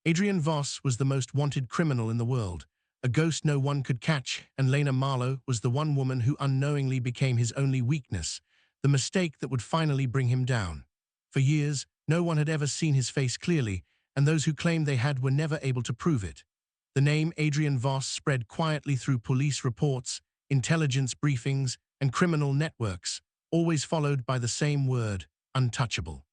Adrian Voss was the most wanted criminal in the world, a ghost no one could catch, and Lena Marlowe was the one woman who unknowingly became his only weakness, the mistake that would finally bring him down. For years, no one had ever seen his face clearly, and those who claimed they had were never able to prove it. The name Adrian Voss spread quietly through police reports, intelligence briefings, and criminal networks, always followed by the same word, untouchable.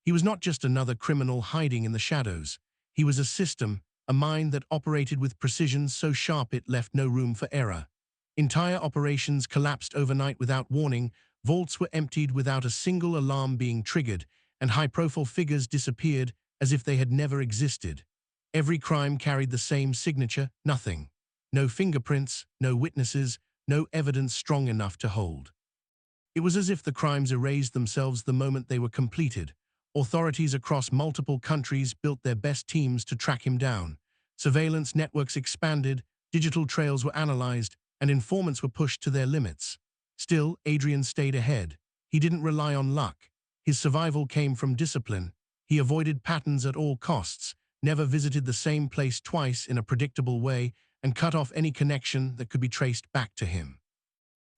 He was not just another criminal hiding in the shadows. He was a system, a mind that operated with precision so sharp it left no room for error. Entire operations collapsed overnight without warning, vaults were emptied without a single alarm being triggered, and high-profile figures disappeared as if they had never existed. Every crime carried the same signature, nothing. No fingerprints, no witnesses, no evidence strong enough to hold. It was as if the crimes erased themselves the moment they were completed. Authorities across multiple countries built their best teams to track him down. Surveillance networks expanded, digital trails were analyzed, and informants were pushed to their limits. Still, Adrian stayed ahead. He didn't rely on luck. His survival came from discipline. He avoided patterns at all costs, never visited the same place twice in a predictable way, and cut off any connection that could be traced back to him.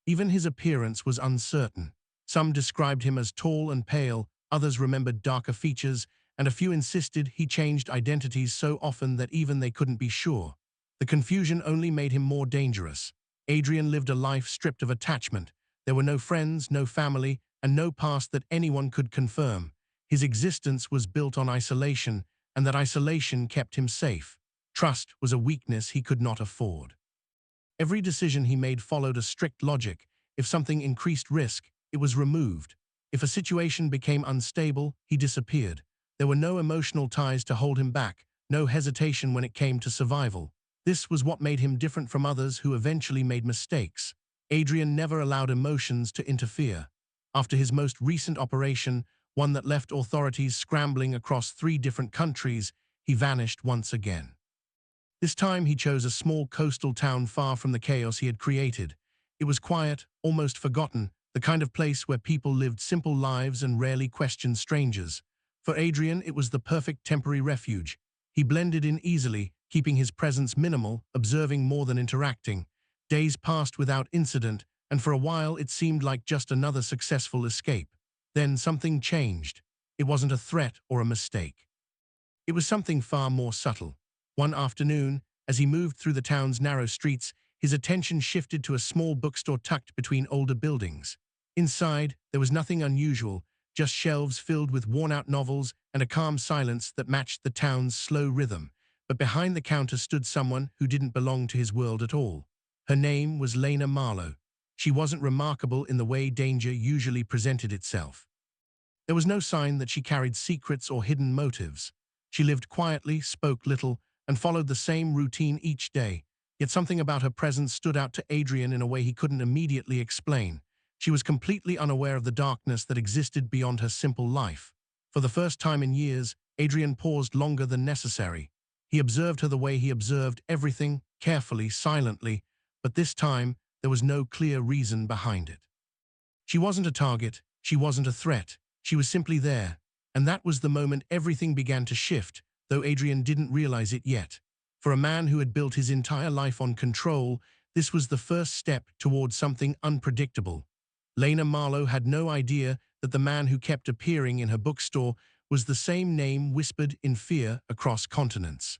Even his appearance was uncertain. Some described him as tall and pale, others remembered darker features, and a few insisted he changed identities so often that even they couldn't be sure. The confusion only made him more dangerous. Adrian lived a life stripped of attachment. There were no friends, no family, and no past that anyone could confirm. His existence was built on isolation, and that isolation kept him safe. Trust was a weakness he could not afford. Every decision he made followed a strict logic. If something increased risk, it was removed. If a situation became unstable, he disappeared. There were no emotional ties to hold him back, no hesitation when it came to survival. This was what made him different from others who eventually made mistakes. Adrian never allowed emotions to interfere. After his most recent operation, one that left authorities scrambling across 3 different countries, he vanished once again. This time he chose a small coastal town far from the chaos he had created. It was quiet, almost forgotten, the kind of place where people lived simple lives and rarely questioned strangers. For Adrian, it was the perfect temporary refuge. He blended in easily, keeping his presence minimal, observing more than interacting. Days passed without incident, and for a while it seemed like just another successful escape. Then something changed. It wasn't a threat or a mistake. It was something far more subtle. One afternoon, as he moved through the town's narrow streets, his attention shifted to a small bookstore tucked between older buildings. Inside, there was nothing unusual, just shelves filled with worn-out novels and a calm silence that matched the town's slow rhythm. But behind the counter stood someone who didn't belong to his world at all. Her name was Lena Marlowe. She wasn't remarkable in the way danger usually presented itself. There was no sign that she carried secrets or hidden motives. She lived quietly, spoke little, and followed the same routine each day. Yet something about her presence stood out to Adrian in a way he couldn't immediately explain. She was completely unaware of the darkness that existed beyond her simple life. For the first time in years, Adrian paused longer than necessary. He observed her the way he observed everything, carefully, silently, but this time there was no clear reason behind it. She wasn't a target, she wasn't a threat, she was simply there, and that was the moment everything began to shift, though Adrian didn't realize it yet. For a man who had built his entire life on control, this was the first step toward something unpredictable. Lena Marlowe had no idea that the man who kept appearing in her bookstore was the same name whispered in fear across continents.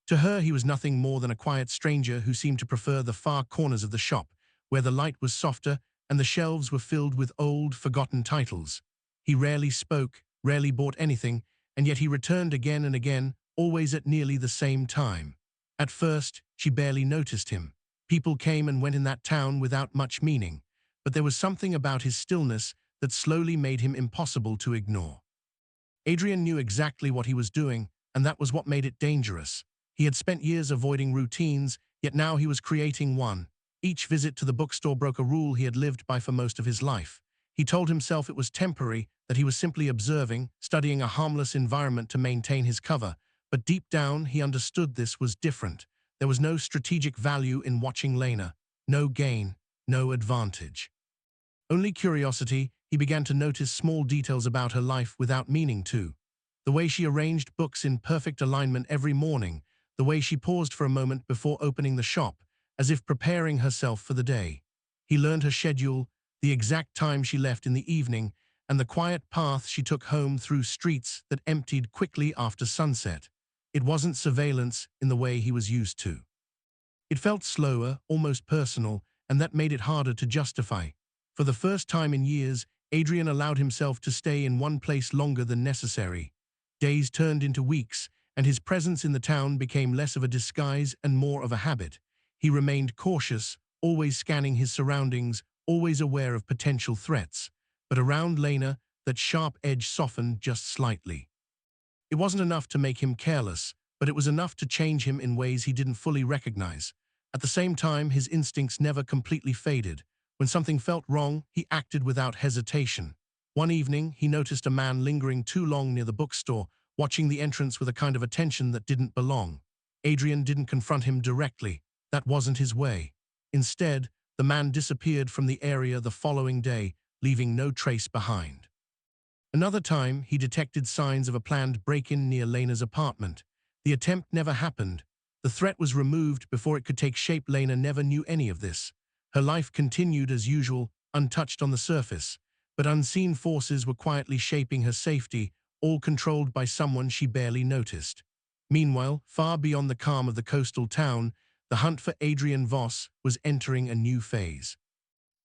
To her, he was nothing more than a quiet stranger who seemed to prefer the far corners of the shop, where the light was softer and the shelves were filled with old, forgotten titles. He rarely spoke, rarely bought anything, and yet he returned again and again, always at nearly the same time. At first, she barely noticed him. People came and went in that town without much meaning, but there was something about his stillness that slowly made him impossible to ignore. Adrian knew exactly what he was doing, and that was what made it dangerous. He had spent years avoiding routines, yet now he was creating one. Each visit to the bookstore broke a rule he had lived by for most of his life. He told himself it was temporary, that he was simply observing, studying a harmless environment to maintain his cover. But deep down, he understood this was different. There was no strategic value in watching Lena. No gain, no advantage. Only curiosity. He began to notice small details about her life without meaning to. The way she arranged books in perfect alignment every morning, the way she paused for a moment before opening the shop, as if preparing herself for the day. He learned her schedule, the exact time she left in the evening, and the quiet path she took home through streets that emptied quickly after sunset. It wasn't surveillance in the way he was used to. It felt slower, almost personal, and that made it harder to justify. For the first time in years, Adrian allowed himself to stay in one place longer than necessary. Days turned into weeks, and his presence in the town became less of a disguise and more of a habit. He remained cautious, always scanning his surroundings, always aware of potential threats. But around Lena, that sharp edge softened just slightly. It wasn't enough to make him careless, but it was enough to change him in ways he didn't fully recognize. At the same time, his instincts never completely faded. When something felt wrong, he acted without hesitation. One evening, he noticed a man lingering too long near the bookstore, watching the entrance with a kind of attention that didn't belong. Adrian didn't confront him directly. That wasn't his way. Instead, the man disappeared from the area the following day, leaving no trace behind. Another time, he detected signs of a planned break-in near Lena's apartment. The attempt never happened. The threat was removed before it could take shape. Lena never knew any of this. Her life continued as usual, untouched on the surface. But unseen forces were quietly shaping her safety, all controlled by someone she barely noticed. Meanwhile, far beyond the calm of the coastal town, the hunt for Adrian Voss was entering a new phase.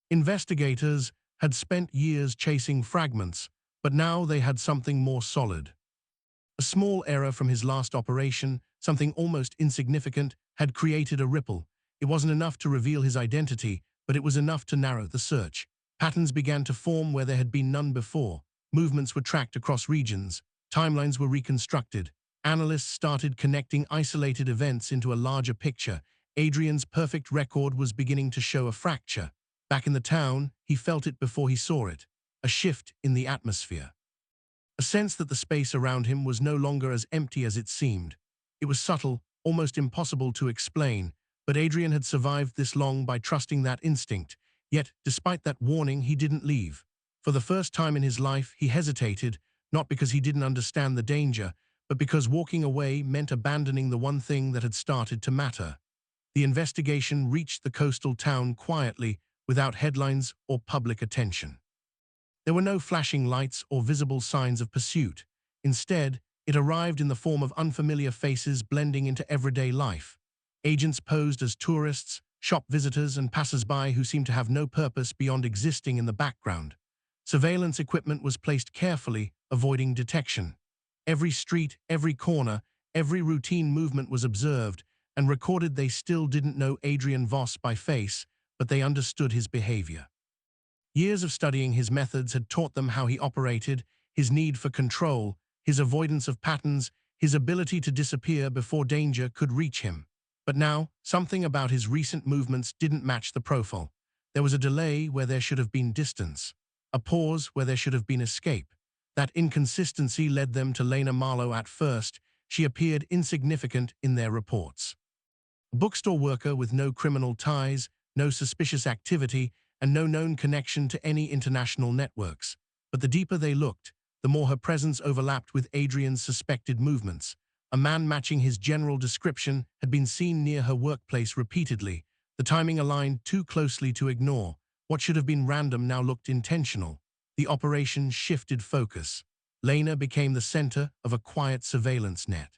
Investigators had spent years chasing fragments, but now they had something more solid. A small error from his last operation, something almost insignificant, had created a ripple. It wasn't enough to reveal his identity, but it was enough to narrow the search. Patterns began to form where there had been none before. Movements were tracked across regions. Timelines were reconstructed. Analysts started connecting isolated events into a larger picture. Adrian's perfect record was beginning to show a fracture. Back in the town, he felt it before he saw it. A shift in the atmosphere. A sense that the space around him was no longer as empty as it seemed. It was subtle, almost impossible to explain, but Adrian had survived this long by trusting that instinct. Yet, despite that warning, he didn't leave. For the first time in his life, he hesitated, not because he didn't understand the danger, but because walking away meant abandoning the one thing that had started to matter. The investigation reached the coastal town quietly, without headlines or public attention. There were no flashing lights or visible signs of pursuit. Instead, it arrived in the form of unfamiliar faces blending into everyday life. Agents posed as tourists, shop visitors, and passers-by who seemed to have no purpose beyond existing in the background. Surveillance equipment was placed carefully, avoiding detection. Every street, every corner, every routine movement was observed and recorded. They still didn't know Adrian Voss by face, but they understood his behavior. Years of studying his methods had taught them how he operated, his need for control, his avoidance of patterns, his ability to disappear before danger could reach him. But now, something about his recent movements didn't match the profile. There was a delay where there should have been distance, a pause where there should have been escape. That inconsistency led them to Lena Marlowe at first. She appeared insignificant in their reports. A bookstore worker with no criminal ties, no suspicious activity, and no known connection to any international networks. But the deeper they looked, the more her presence overlapped with Adrian's suspected movements. A man matching his general description had been seen near her workplace repeatedly. The timing aligned too closely to ignore. What should have been random now looked intentional. The operation shifted focus. Lena became the center of a quiet surveillance net.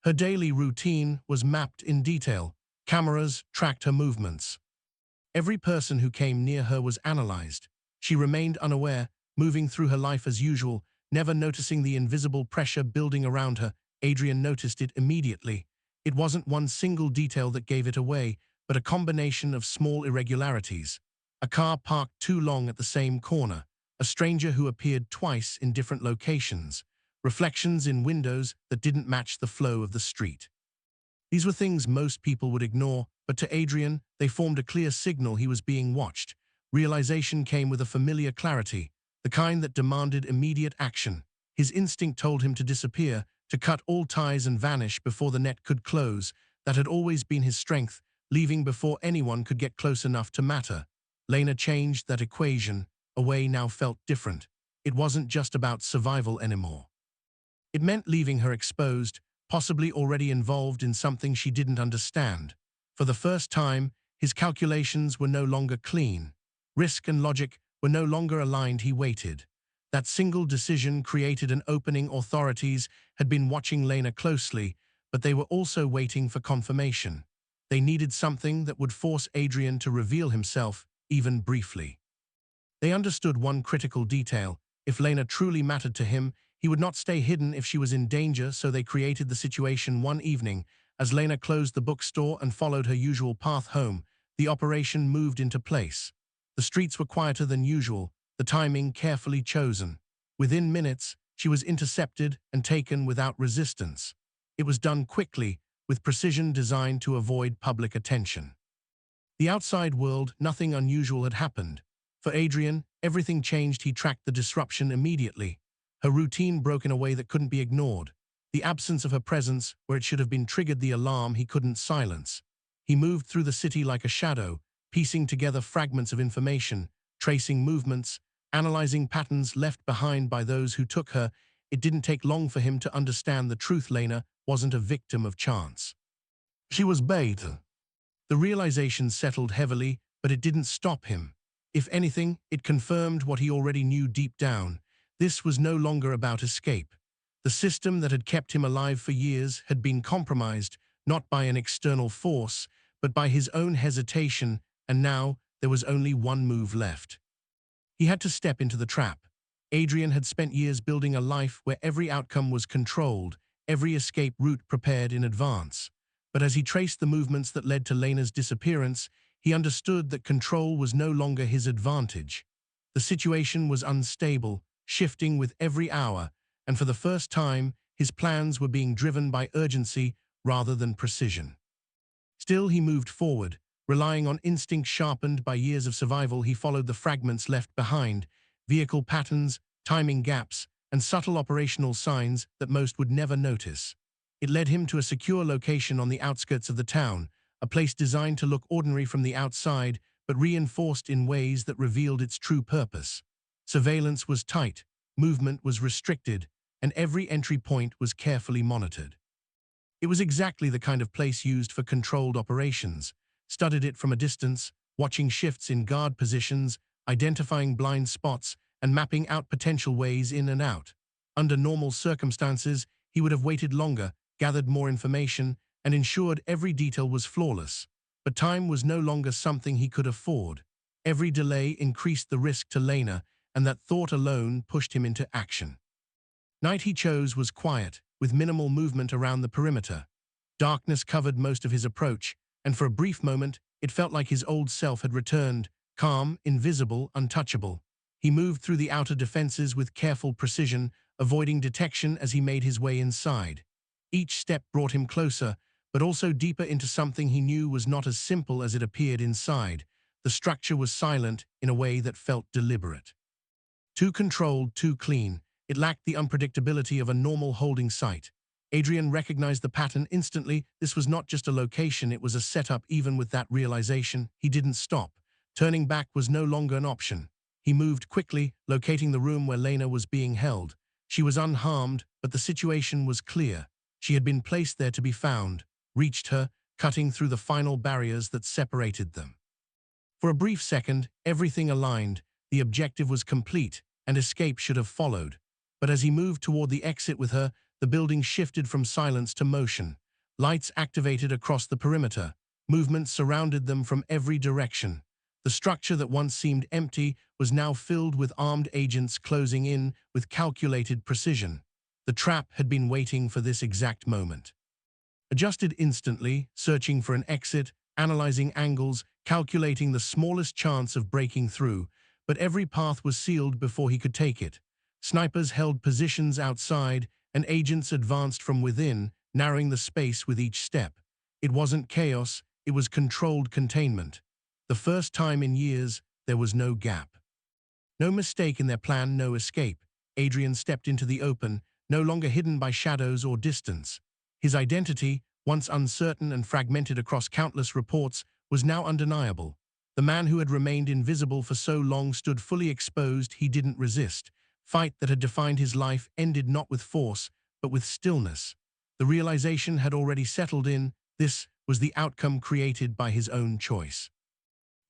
Her daily routine was mapped in detail. Cameras tracked her movements. Every person who came near her was analyzed. She remained unaware, moving through her life as usual, never noticing the invisible pressure building around her. Adrian noticed it immediately. It wasn't one single detail that gave it away, but a combination of small irregularities. A car parked too long at the same corner, a stranger who appeared twice in different locations, reflections in windows that didn't match the flow of the street. These were things most people would ignore, but to Adrian, they formed a clear signal he was being watched. Realization came with a familiar clarity, the kind that demanded immediate action. His instinct told him to disappear, to cut all ties and vanish before the net could close. That had always been his strength, leaving before anyone could get close enough to matter. Lena changed that equation. A way now felt different. It wasn't just about survival anymore. It meant leaving her exposed, possibly already involved in something she didn't understand. For the first time, his calculations were no longer clean. Risk and logic were no longer aligned. He waited. That single decision created an opening. Authorities had been watching Lena closely, but they were also waiting for confirmation. They needed something that would force Adrian to reveal himself, even briefly. They understood one critical detail. If Lena truly mattered to him, he would not stay hidden if she was in danger, so they created the situation. One evening, as Lena closed the bookstore and followed her usual path home, the operation moved into place. The streets were quieter than usual, the timing carefully chosen. Within minutes, she was intercepted and taken without resistance. It was done quickly, with precision designed to avoid public attention. The outside world, nothing unusual had happened. For Adrian, everything changed. He tracked the disruption immediately. Her routine broke in a way that couldn't be ignored. The absence of her presence, where it should have been triggered the alarm he couldn't silence. He moved through the city like a shadow, piecing together fragments of information, tracing movements, analyzing patterns left behind by those who took her. It didn't take long for him to understand the truth. Lena wasn't a victim of chance. She was bait. The realization settled heavily, but it didn't stop him. If anything, it confirmed what he already knew deep down. This was no longer about escape. The system that had kept him alive for years had been compromised, not by an external force, but by his own hesitation, and now there was only one move left. He had to step into the trap. Adrian had spent years building a life where every outcome was controlled, every escape route prepared in advance. But as he traced the movements that led to Lena's disappearance, he understood that control was no longer his advantage. The situation was unstable, shifting with every hour, and for the first time, his plans were being driven by urgency rather than precision. Still, he moved forward, relying on instinct sharpened by years of survival. He followed the fragments left behind, vehicle patterns, timing gaps, and subtle operational signs that most would never notice. It led him to a secure location on the outskirts of the town, a place designed to look ordinary from the outside, but reinforced in ways that revealed its true purpose. Surveillance was tight, movement was restricted, and every entry point was carefully monitored. It was exactly the kind of place used for controlled operations. Studied it from a distance, watching shifts in guard positions, identifying blind spots, and mapping out potential ways in and out. Under normal circumstances, he would have waited longer, gathered more information, and ensured every detail was flawless. But time was no longer something he could afford. Every delay increased the risk to Lena, and that thought alone pushed him into action. Night he chose was quiet, with minimal movement around the perimeter. Darkness covered most of his approach, and for a brief moment, it felt like his old self had returned, calm, invisible, untouchable. He moved through the outer defenses with careful precision, avoiding detection as he made his way inside. Each step brought him closer, but also deeper into something he knew was not as simple as it appeared inside. The structure was silent in a way that felt deliberate. Too controlled, too clean, it lacked the unpredictability of a normal holding site. Adrian recognized the pattern instantly. This was not just a location, it was a setup. Even with that realization, he didn't stop. Turning back was no longer an option. He moved quickly, locating the room where Lena was being held. She was unharmed, but the situation was clear. She had been placed there to be found, reached her, cutting through the final barriers that separated them. For a brief second, everything aligned. The objective was complete, and escape should have followed. But as he moved toward the exit with her, the building shifted from silence to motion. Lights activated across the perimeter. Movement surrounded them from every direction. The structure that once seemed empty was now filled with armed agents closing in with calculated precision. The trap had been waiting for this exact moment. Adjusted instantly, searching for an exit, analyzing angles, calculating the smallest chance of breaking through, but every path was sealed before he could take it. Snipers held positions outside, and agents advanced from within, narrowing the space with each step. It wasn't chaos, it was controlled containment. The first time in years, there was no gap. No mistake in their plan, no escape. Adrian stepped into the open, no longer hidden by shadows or distance. His identity, once uncertain and fragmented across countless reports, was now undeniable. The man who had remained invisible for so long stood fully exposed. He didn't resist. Fight that had defined his life ended not with force, but with stillness. The realization had already settled in. This was the outcome created by his own choice.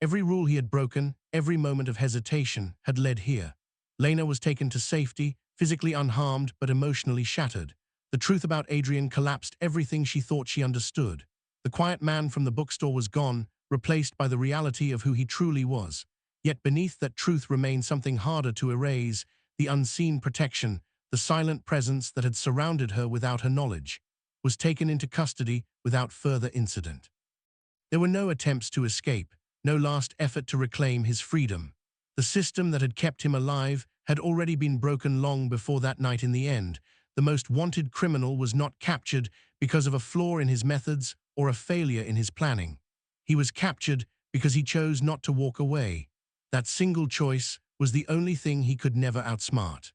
Every rule he had broken, every moment of hesitation, had led here. Lena was taken to safety, physically unharmed but emotionally shattered. The truth about Adrian collapsed everything she thought she understood. The quiet man from the bookstore was gone, replaced by the reality of who he truly was. Yet beneath that truth remained something harder to erase, the unseen protection, the silent presence that had surrounded her without her knowledge, was taken into custody without further incident. There were no attempts to escape, no last effort to reclaim his freedom. The system that had kept him alive had already been broken long before that night. In the end, the most wanted criminal was not captured because of a flaw in his methods or a failure in his planning. He was captured because he chose not to walk away. That single choice was the only thing he could never outsmart.